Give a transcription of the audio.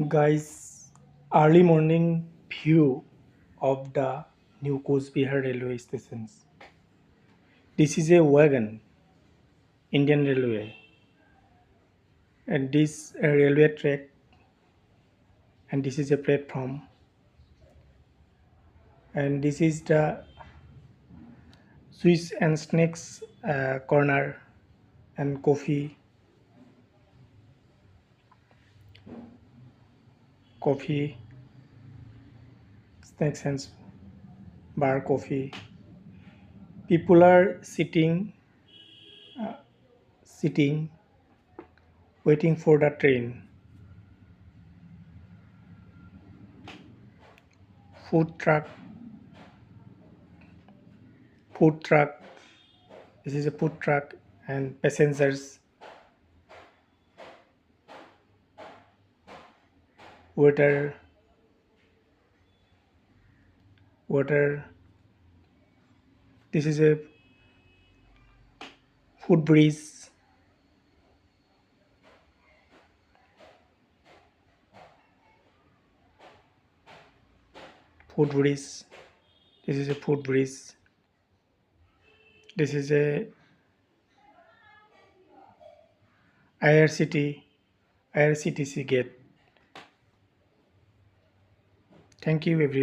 Guys, early morning view of the new Coach Bihar railway stations. This is a wagon, Indian Railway, and this railway track, and this is a platform, and this is the Swiss and Snacks corner and coffee, snacks and bar coffee. People are sitting, waiting for the train. Food truck, food truck. This is a food truck and passengers, water, water. This is a food bridge. Food bridge. This is a food bridge. This is a IRCTC gate. Thank you, everyone.